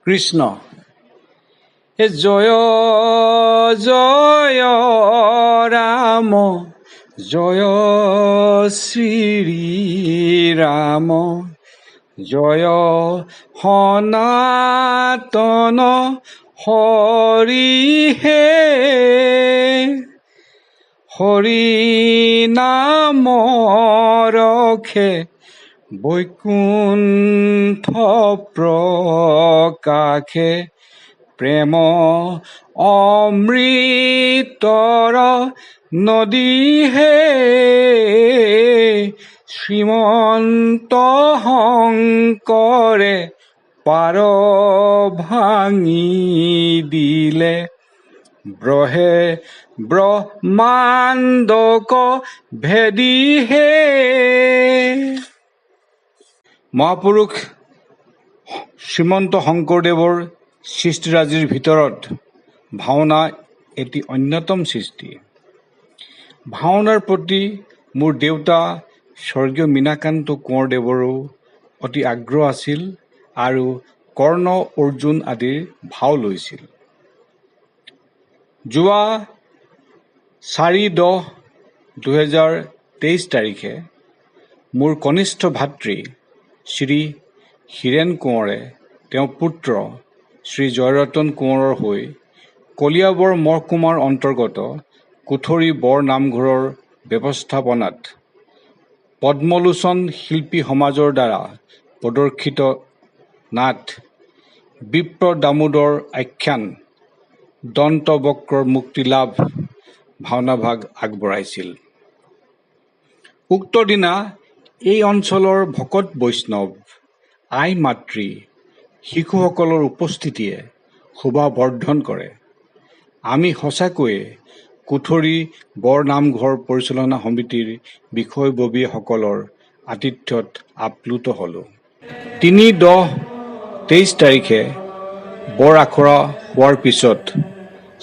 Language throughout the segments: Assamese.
কৃষ্ণ হে জয় জয় ৰাম জয় শ্ৰী ৰাম জয় সনাতন হৰি হে হৰি নাম ৰখে বৈকুণ্ঠ প্ৰকাশে প্ৰেম অমৃতৰ নদী হে শ্ৰীমন্ত শংকৰে পাৰ ভাঙি দিলে ব্ৰহে ব্ৰহ্মাণ্ডক ভেদি হে। মহাপুৰুষ শ্ৰীমন্ত শংকৰদেৱৰ সৃষ্টিৰাজিৰ ভিতৰত ভাওনা এটি অন্যতম সৃষ্টি। ভাওনাৰ প্ৰতি মোৰ দেউতা স্বৰ্গীয় মীনাকান্ত কোঁৱৰদেৱৰো অতি আগ্ৰহ আছিল আৰু কৰ্ণ অৰ্জুন আদিৰ ভাও লৈছিল। যোৱা 4-10-2023 তাৰিখে মোৰ কনিষ্ঠ ভাতৃ শ্ৰী হীৰেণ কোঁৱৰে তেওঁৰ পুত্ৰ শ্ৰী জয়ৰতন কোঁৱৰৰ হৈ কলিয়াবৰ মহকুমাৰ অন্তৰ্গত কুঠৰী বৰ নামঘৰৰ ব্যৱস্থাপনাত পদ্মলোচন শিল্পী সমাজৰ দ্বাৰা প্ৰদৰ্শিত নাট বিপ্ৰ দামোদৰ আখ্যান দন্তবক্ৰৰ মুক্তিলাভ ভাওনাভাগ আগবঢ়াইছিল। উক্ত দিনা এই অঞ্চলৰ ভকত বৈষ্ণৱ আই মাতৃ শিশুসকলৰ উপস্থিতিয়ে শোভাবৰ্ধন কৰে। আমি সঁচাকৈয়ে কুঠৰী বৰ নামঘৰ পৰিচালনা সমিতিৰ বিষয়ববীয়াসকলৰ আতিথ্যত আপ্লুত হ'লোঁ। 3-10-23 তাৰিখে বৰ আখৰা হোৱাৰ পিছত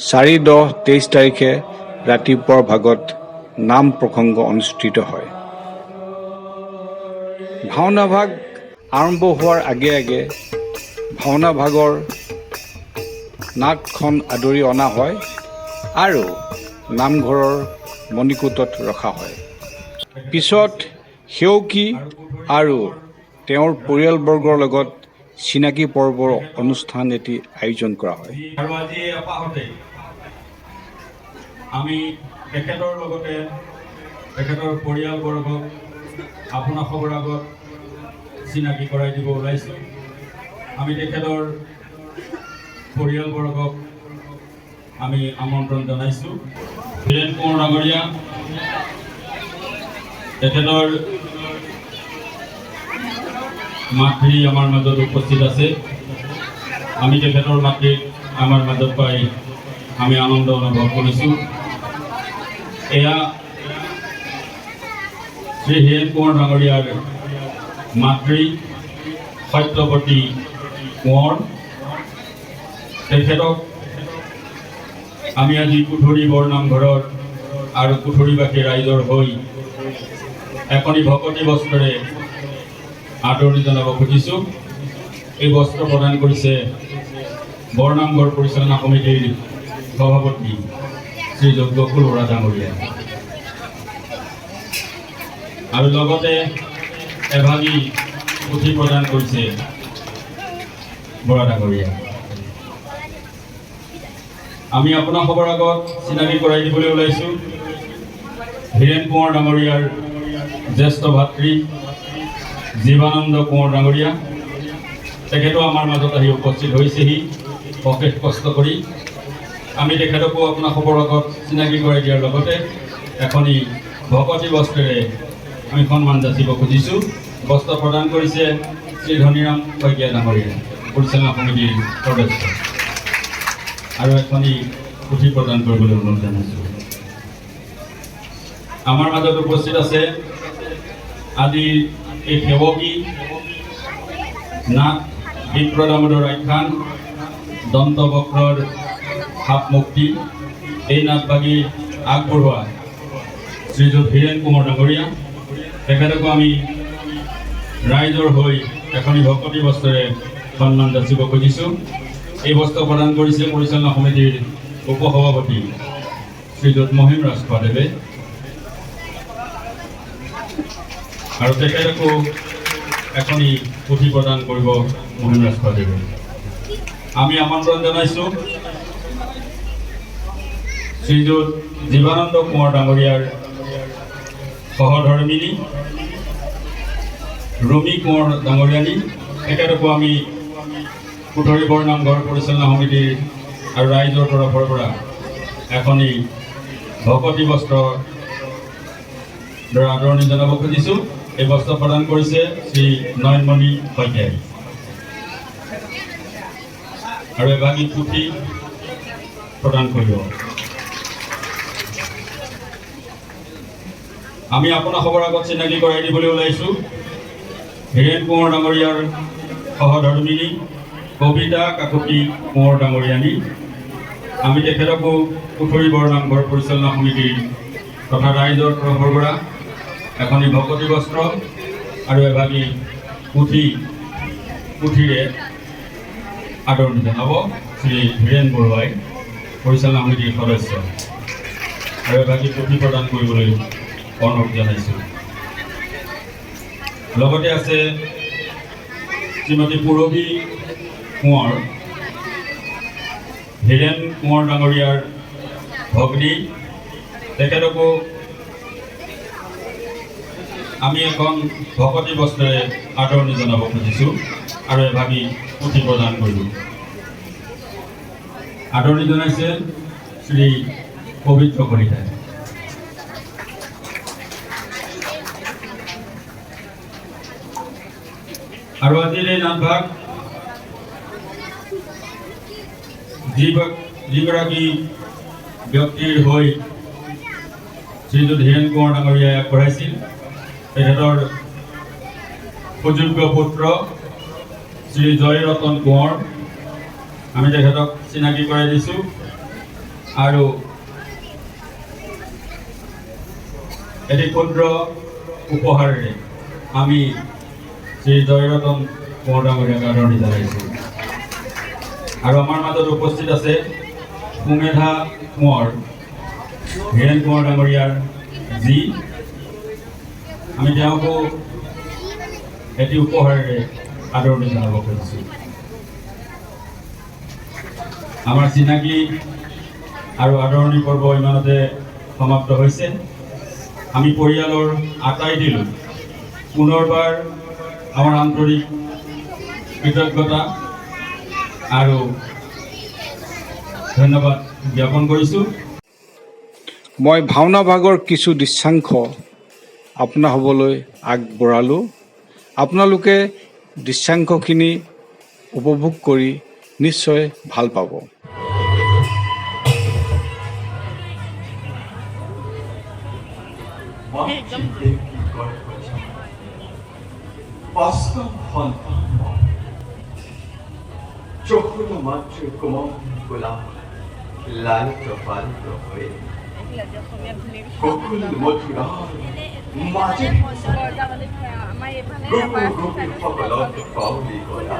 4-10-23 তাৰিখে ৰাতিপুৱাৰ ভাগত নাম প্ৰসংগ অনুষ্ঠিত হয়। ভাওনা ভাগ আৰম্ভ হোৱাৰ আগে আগে ভাওনা ভাগৰ নাটখন আদৰি অনা হয় আৰু নামঘৰৰ মণিকূটত ৰখা হয়। পিছত সেৱকী আৰু তেওঁৰ পৰিয়ালবৰ্গৰ লগত চিনাকি পৰ্বৰ অনুষ্ঠান এটি আয়োজন কৰা হয়। আমি তেখেতৰ লগতে তেখেতৰ পৰিয়ালবৰ্গক আপোনালোকৰ আগত চিনাকি কৰাই দিব ওলাইছোঁ। আমি তেখেতৰ পৰিয়ালবৰ্গক আমি আমন্ত্ৰণ জনাইছোঁ। হীৰেণ কোঁৱৰ ডাঙৰীয়া তেখেতৰ মাতৃ আমাৰ মাজত উপস্থিত আছে। আমি তেখেতৰ মাতৃক আমাৰ মাজত পাই আমি আনন্দ অনুভৱ কৰিছোঁ। এয়া শ্ৰী হীৰেণ কোঁৱৰ ডাঙৰীয়াৰ মাতৃ সত্যৱতী কোঁৱৰ। তেখেতক আমি আজি কুঠৰী বৰ নামঘৰৰ আৰু কুঠৰীবাসী ৰাইজৰ হৈ এখনি ভকতি বস্ত্ৰৰে আদৰণি জনাব খুজিছোঁ। এই বস্ত্ৰ প্ৰদান কৰিছে বৰ নামঘৰ পৰিচালনা সমিতিৰ সভাপতি শ্ৰী যজ্ঞকুল বৰা ডাঙৰীয়া আৰু লগতে এভাগী পুথি প্ৰদান কৰিছে বৰা ডাঙৰীয়া। আমি আপোনালোকৰ আগত চিনাকি কৰাই দিবলৈ ওলাইছোঁ হীৰেণ কোঁৱৰ ডাঙৰীয়াৰ জ্যেষ্ঠ ভাতৃ জীৱানন্দ কোঁৱৰ ডাঙৰীয়া। তেখেতো আমাৰ মাজত আহি উপস্থিত হৈছেহি অশেষ কষ্ট কৰি। আমি তেখেতকো আপোনালোকৰ আগত চিনাকি কৰাই দিয়াৰ লগতে এখনি ভকতি বস্ত্ৰেৰে আমি সন্মান যাচিব খুজিছোঁ। বস্ত্ৰ প্ৰদান কৰিছে শ্ৰী ধনীৰাম শইকীয়া ডাঙৰীয়া পৰিচালনা সমিতিৰ সদস্য আৰু এখনি পুথি প্ৰদান কৰিবলৈ অনুৰোধ জনাইছোঁ। আমাৰ মাজত উপস্থিত আছে আজি এই সেৱকী নাট বিপ্ৰ দামোদৰ আখ্যান দন্তবক্ৰৰ সাপ মুক্তি এই নাটভাগী আগবঢ়োৱা শ্ৰীযুত হীৰেণ কোঁৱৰ ডাঙৰীয়া। তেখেতকো আমি ৰাইজৰ হৈ এখনি ভকতি বস্ত্ৰৰে সন্মান যাচিব খুজিছোঁ। এই বস্ত্ৰ প্ৰদান কৰিছে পৰিচালনা সমিতিৰ উপসভাপতি শ্ৰীযুত মহিম ৰাজখোৱাদেৱে আৰু তেখেতকো এখনি পুথি প্ৰদান কৰিব মহিম ৰাজখোৱাদেৱে। আমি আমন্ত্ৰণ জনাইছোঁ শ্ৰীযুত জীৱানন্দ কোঁৱৰ ডাঙৰীয়াৰ সহধৰ্মিনী ৰমি কোঁৱৰ ডাঙৰীয়ানী, তেখেতকো আমি কুঠৰী বৰ নামঘৰ পৰিচালনা সমিতিৰ আৰু ৰাইজৰ তৰফৰ পৰা এখনি ভকতি বস্ত্ৰৰ দ্বাৰা আদৰণি জনাব খুজিছোঁ। এই বস্ত্ৰ প্ৰদান কৰিছে শ্ৰী নয়নমণি শইকীয়াই আৰু এভাগী পুথি প্ৰদান কৰিব। আমি আপোনালোকৰ আগত চিনাকি কৰাই দিবলৈ ওলাইছোঁ হীৰেণ কোঁৱৰ ডাঙৰীয়াৰ সহধৰ্মিনী কবিতা কাকতি কোঁৱৰ ডাঙৰীয়ানী। আমি তেখেতকো কুঠৰী বৰ নামঘৰ পৰিচালনা সমিতিৰ তথা ৰাইজৰ তৰফৰ পৰা এখনি ভকতি বস্ত্ৰ আৰু এভাগী পুথিৰে আদৰণি জনাব শ্ৰী হীৰেণ বৰুৱাই পৰিচালনা সমিতিৰ সদস্য আৰু এভাগী পুথি প্ৰদান কৰিবলৈ অনুৰোধ জনাইছোঁ। লগতে আছে শ্ৰীমতী পূৰবী কোঁৱৰ, হীৰেণ কোঁৱৰ ডাঙৰীয়াৰ ভগ্নী, তেখেতকো আমি এখন ভকতি বস্ত্ৰৰে আদৰণি জনাব খুজিছোঁ আৰু এভাগী পুথি প্ৰদান কৰিলোঁ। আদৰণি জনাইছে শ্ৰী পবিত্ৰ কলিতাই। আৰু আজিৰ এই নামভাগ যিগৰাকী ব্যক্তিৰ হৈ শ্ৰীযুত হীৰেণ কোঁৱৰ ডাঙৰীয়াই আগবঢ়াইছিল, তেখেতৰ সুযোগ্য পুত্ৰ শ্ৰী জয়ৰতন কোঁৱৰ, আমি তেখেতক চিনাকি কৰাই দিছোঁ আৰু এটি ক্ষুদ্ৰ উপহাৰেৰে আমি শ্ৰী জয়ৰতন কোঁৱৰ ডাঙৰীয়াক আদৰণি জনাইছোঁ। আৰু আমাৰ মাজত উপস্থিত আছে সুমেধা কোঁৱৰ, হীৰেণ কোঁৱৰ ডাঙৰীয়াৰ যি, আমি তেওঁকো এটি উপহাৰেৰে আদৰণি জনাব খুজিছোঁ। আমাৰ চিনাকি আৰু আদৰণি পৰ্ব ইমানতে সমাপ্ত হৈছে। আমি পৰিয়ালৰ আটাই দিলোঁ পুনৰবাৰ আমাৰ আন্তৰিক কৃতজ্ঞতা আৰু ধন্যবাদ জ্ঞাপন কৰিছোঁ। মই ভাওনা ভাগৰ কিছু দৃশ্যাংশ আপোনা হ'বলৈ আগবঢ়ালোঁ। আপোনালোকে দৃশ্যাংশখিনি উপভোগ কৰি নিশ্চয় ভাল পাব। চকুৰ মাত্ৰ কোমল গোলাপ লালিত পালিত হৈ গকুল মথুৰাৰ মাজে গোপীসকলক পাহৰি গলা।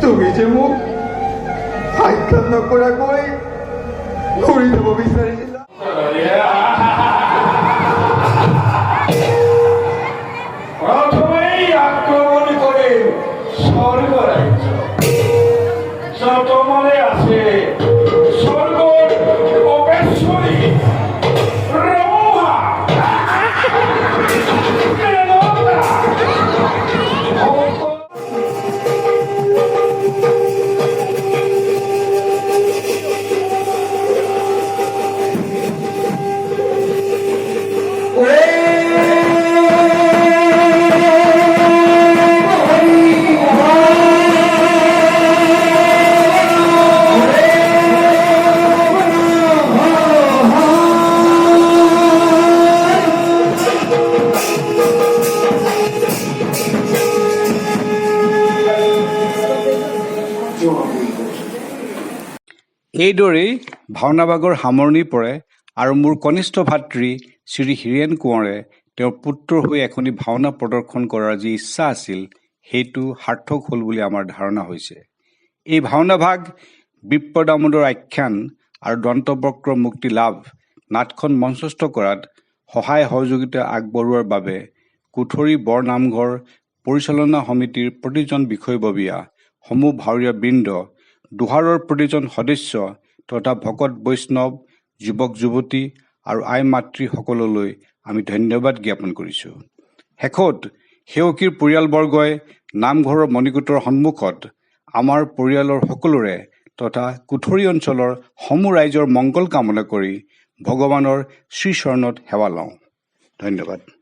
তুমি যে মোক সাক্ষাৎ নকৰাকৈ ঘূৰি যাব বিচাৰিছিলা। প্ৰথমেই আক্ৰমণ কৰে স্বৰ্গ ৰাজ্য যত মনে আছে স্বৰ্গ অপেশ্বৰী ব্ৰহ্মা মেনকা এইদৰেই ভাওনাভাগৰ সামৰণি পৰে আৰু মোৰ কনিষ্ঠ ভাতৃ শ্ৰী হীৰেণ কোঁৱৰে তেওঁৰ পুত্ৰৰ হৈ এখনি ভাওনা প্ৰদৰ্শন কৰাৰ যি ইচ্ছা আছিল সেইটো সাৰ্থক হ'ল বুলি আমাৰ ধাৰণা হৈছে। এই ভাওনাভাগ বিপ্ৰদামোদৰ আখ্যান আৰু দন্তবক্ৰ মুক্তি লাভ নাটখন মঞ্চস্থ কৰাত সহায় সহযোগিতা আগবঢ়োৱাৰ বাবে কুঠৰী বৰনামঘৰ পৰিচালনা সমিতিৰ প্ৰতিজন বিষয়ববীয়া, সমূহ ভাৱৰীয়া বৃন্দ, দোহাৰৰ প্ৰতিজন সদস্য তথা ভকত বৈষ্ণৱ, যুৱক যুৱতী আৰু আই মাতৃসকললৈ আমি ধন্যবাদ জ্ঞাপন কৰিছোঁ। শেষত সেৱকীৰ পৰিয়ালবৰ্গই নামঘৰৰ মণিকূটৰ সন্মুখত আমাৰ পৰিয়ালৰ সকলোৰে তথা কুঠৰী অঞ্চলৰ সমূহ ৰাইজৰ মংগল কামনা কৰি ভগৱানৰ শ্ৰীচৰণত সেৱা লওঁ। ধন্যবাদ।